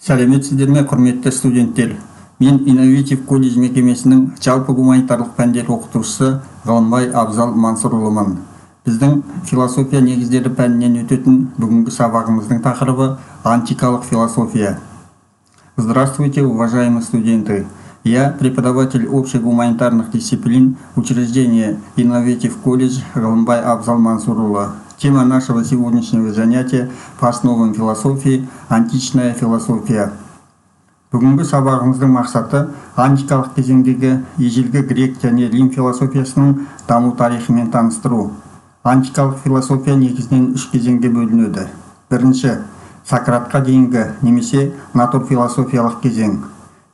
Сәлеметсіздер ме, құрметті студенттер? Мен Инноватив колледж мекемесінің жалпы гуманитарлық пәндер оқытушысы Ғалымбай Абзал Мансұрұлымын. Біздің философия негіздері пәнінен өтетін бүгінгі сабағымыздың тақырыбы антикалық философия. Здравствуйте, уважаемые студенты! Я преподаватель общегуманитарных дисциплин учреждения Инноватив колледж Ғалымбай Абзал Мансұрұлы. Тема нашего сегодняшнего занятия по основам философии – античная философия. Бүгінгі сабағымыздың мақсаты антикалық кезеңдегі ежелгі грек және рим философиясының даму тарихымен таныстыру. Антикалық философия негізінен үш кезеңге бөлінеді. Бірінші – Сократқа дейінгі немесе натурфилософиялық кезең.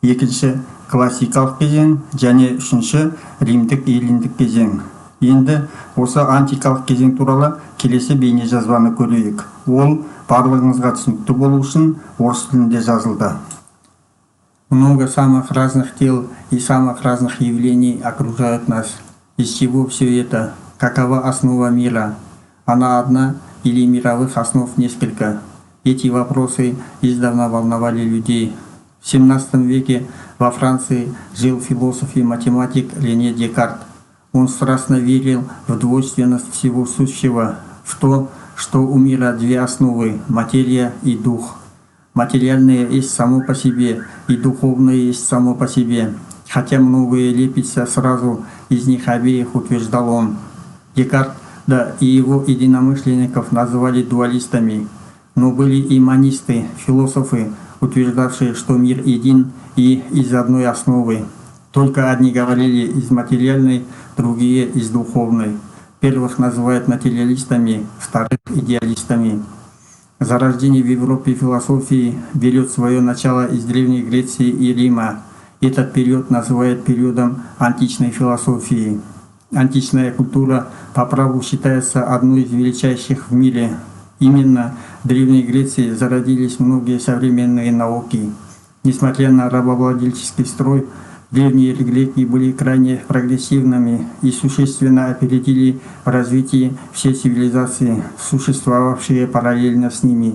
Екінші – классикалық кезең және үшінші – римдік эллиндік кезең. Енді осы антикалық кезең туралы келесі бейне жазбаны көрейік. Ол барлығыңызға түсінікті болу үшін орыс тілінде жазылды. Много самых разных тел и самых разных явлений окружают нас. Из чего все это? Какова основа мира? Она одна или мировых основ несколько? Эти вопросы издавна волновали людей. В 17 веке во Франции жил философ и математик Рене Декарт. Он страстно верил в двойственность всего сущего, в то, что у мира две основы – материя и дух. Материальное есть само по себе, и духовное есть само по себе. Хотя многое лепится сразу из них обеих, утверждал он. Декарт, да и его единомышленников называли дуалистами. Но были и монисты, философы, утверждавшие, что мир един и из одной основы. Только одни говорили из материальной, другие из духовной. Первых называют материалистами, вторых идеалистами. Зарождение в Европе философии берет свое начало из Древней Греции и Рима. Этот период называют периодом античной философии. Античная культура по праву считается одной из величайших в мире. Именно в Древней Греции зародились многие современные науки. Несмотря на рабовладельческий строй, древние греки были крайне прогрессивными и существенно опередили в развитии все цивилизации, существовавшие параллельно с ними.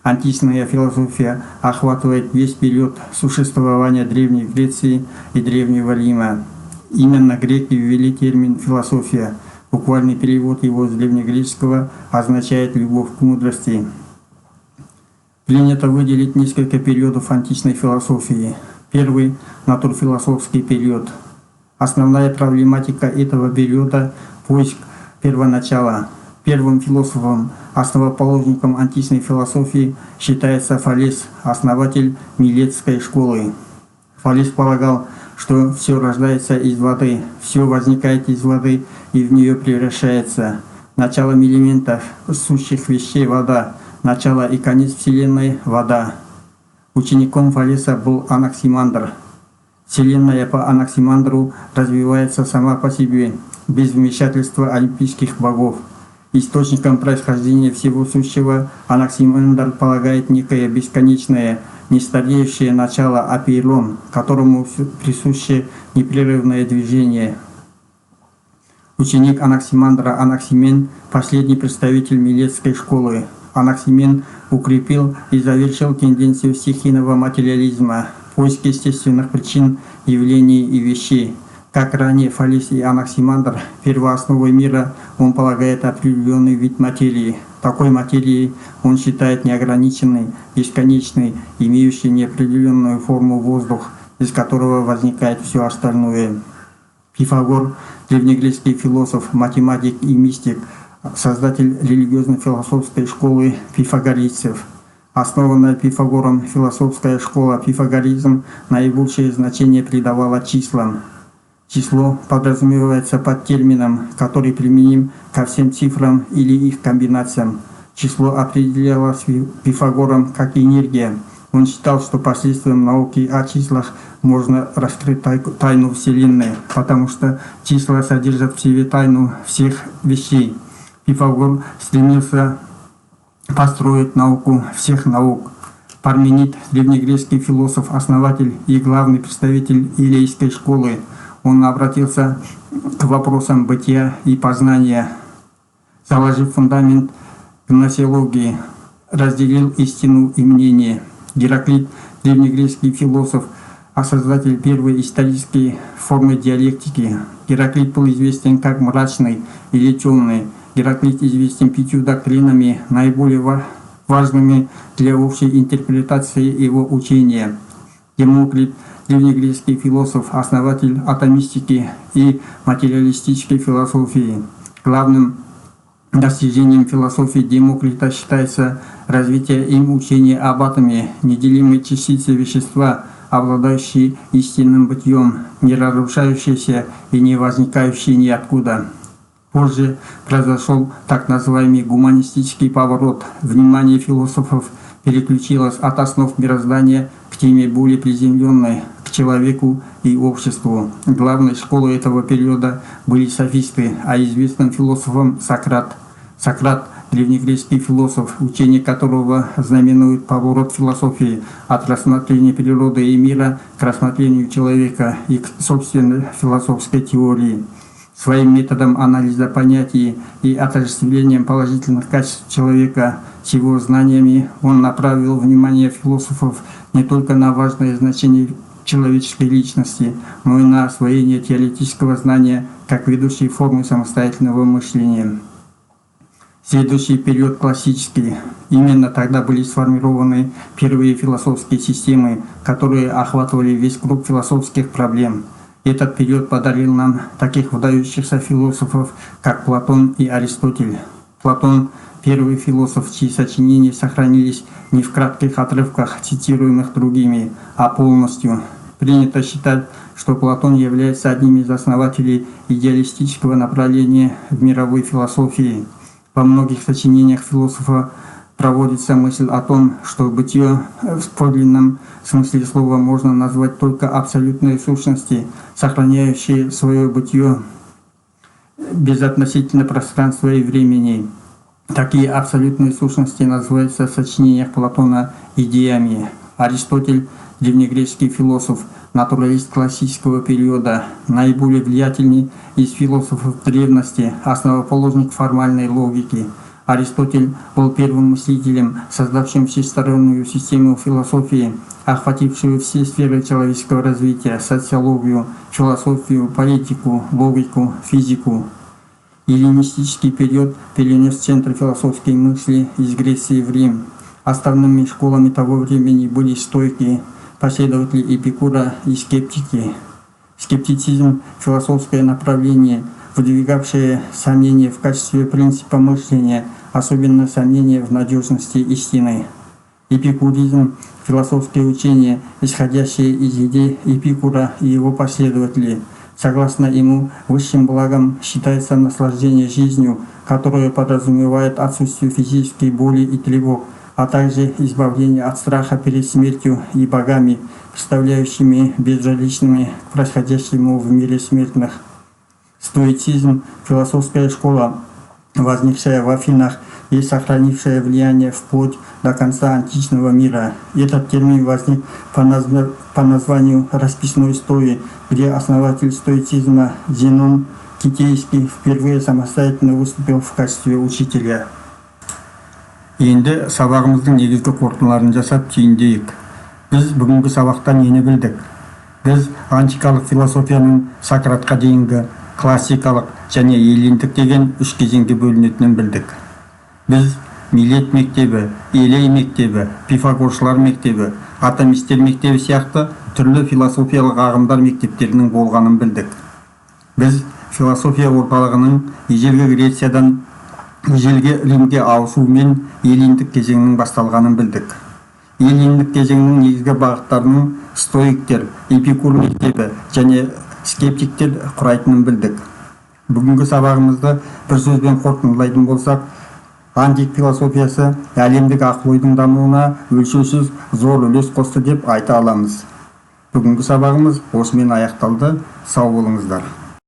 Античная философия охватывает весь период существования Древней Греции и Древнего Рима. Именно греки ввели термин «философия». Буквальный перевод его с древнегреческого означает «любовь к мудрости». Принято выделить несколько периодов античной философии. Первый – натурфилософский период. Основная проблематика этого периода – поиск первоначала. Первым философом, основоположником античной философии считается Фалес, основатель Милетской школы. Фалес полагал, что все рождается из воды, все возникает из воды и в нее превращается. Началом элементов сущих вещей – вода, начало и конец Вселенной – вода. Учеником Фалеса был Анаксимандр. Вселенная по Анаксимандру развивается сама по себе, без вмешательства олимпийских богов. Источником происхождения всего сущего Анаксимандр полагает некое бесконечное, нестареющее начало апейлон, которому присуще непрерывное движение. Ученик Анаксимандра Анаксимен – последний представитель Милетской школы. Анаксимен укрепил и завершил тенденцию стихийного материализма, поиск естественных причин явлений и вещей. Как ранее Фалес и Анаксимандр, первоосновой мира он полагает определенный вид материи. Такой материей он считает неограниченный, бесконечный, имеющий неопределенную форму воздух, из которого возникает все остальное. Пифагор, древнегреческий философ, математик и мистик, создатель религиозно-философской школы пифагорейцев. Основанная Пифагором философская школа пифагоризм наибольшее значение придавала числам. Число подразумевается под термином, который применим ко всем цифрам или их комбинациям. Число определялось Пифагором как энергия. Он считал, что посредством науки о числах можно раскрыть тайну Вселенной, потому что числа содержат в себе тайну всех вещей. Пифагор стремился построить науку всех наук. Парменид, древнегреческий философ, основатель и главный представитель Илейской школы, он обратился к вопросам бытия и познания, заложив фундамент гносеологии, разделил истину и мнение. Гераклит, древнегреческий философ, создатель первой исторической формы диалектики. Гераклит был известен как мрачный или темный. Гераклит известен 5 доктринами, наиболее важными для общей интерпретации его учения. Демокрит, древнегреческий философ, основатель атомистики и материалистической философии. Главным достижением философии Демокрита считается развитие им учения об атоме, неделимой частице вещества, обладающей истинным бытием, не разрушающейся и не возникающей ниоткуда. Позже произошел так называемый гуманистический поворот. Внимание философов переключилось от основ мироздания к теме более приземленной, к человеку и обществу. Главной школой этого периода были софисты, а известным философом Сократ. Сократ – древнегреческий философ, учение которого знаменует поворот философии от рассмотрения природы и мира к рассмотрению человека и к собственной философской теории. Своим методом анализа понятий и отождествлением положительных качеств человека с его знаниями он направил внимание философов не только на важное значение человеческой личности, но и на освоение теоретического знания как ведущей формы самостоятельного мышления. Следующий период классический. Именно тогда были сформированы первые философские системы, которые охватывали весь круг философских проблем. Этот период подарил нам таких выдающихся философов, как Платон и Аристотель. Платон – первый философ, чьи сочинения сохранились не в кратких отрывках, цитируемых другими, а полностью. Принято считать, что Платон является одним из основателей идеалистического направления в мировой философии. Во многих сочинениях философа проводится мысль о том, что бытие в подлинном смысле слова можно назвать только абсолютные сущности, сохраняющие свое бытие безотносительно пространства и времени. Такие абсолютные сущности называются в сочинениях Платона идеями. Аристотель, древнегреческий философ, натуралист классического периода, наиболее влиятельный из философов древности, основоположник формальной логики. Аристотель был первым мыслителем, создавшим всестороннюю систему философии, охватившую все сферы человеческого развития: социологию, философию, политику, логику, физику. Эллинистический период перенес центр философской мысли из Греции в Рим. Основными школами того времени были стойки, последователи Эпикура и скептики. Скептицизм – философское направление, выдвигавшее сомнения в качестве принципа мышления, особенно сомнения в надежности истины. Эпикуризм – философское учение, исходящее из идей Эпикура и его последователей. Согласно ему, высшим благом считается наслаждение жизнью, которое подразумевает отсутствие физической боли и тревог, а также избавление от страха перед смертью и богами, представляющими безразличными к происходящему в мире смертных. Стоицизм – философская школа, возникшая в Афинах и сохранившая влияние вплоть до конца античного мира. Этот термин возник по названию расписной стои, где основатель стоицизма Зенон Китейский впервые самостоятельно выступил в качестве учителя. Енді сабағымыздың негізгі қорытындыларын жасап түйіндейік. Біз бүгінгі сабақтан нені білдік? Біз антикалық философияның Сократқа дейінгі классикалық және эллиндік деген үш кезеңге бөлінетінін білдік. Біз Милет мектебі, Элей мектебі, Пифагоршылар мектебі, атомистер мектебі сияқты түрлі философиялық ағымдар мектептерінің болғанын білдік. Біз философия орталығының ежелгі Грециядан ежелгі Римге ауысуымен эллиндік кезеңнің басталғанын білдік. Эллиндік кезеңнің негізгі бағыттарының стоиктер, Эпикур мектебі және скептиктер құрайтынын білдік. Бүгінгі сабағымызды бір сөзбен қорытындылайтын болсақ, антик философиясы әлемдік ақыл-ойдың дамуына өлшеусіз зор үлес қосты деп айта аламыз. Бүгінгі сабағымыз осымен аяқталды. Сау болыңыздар.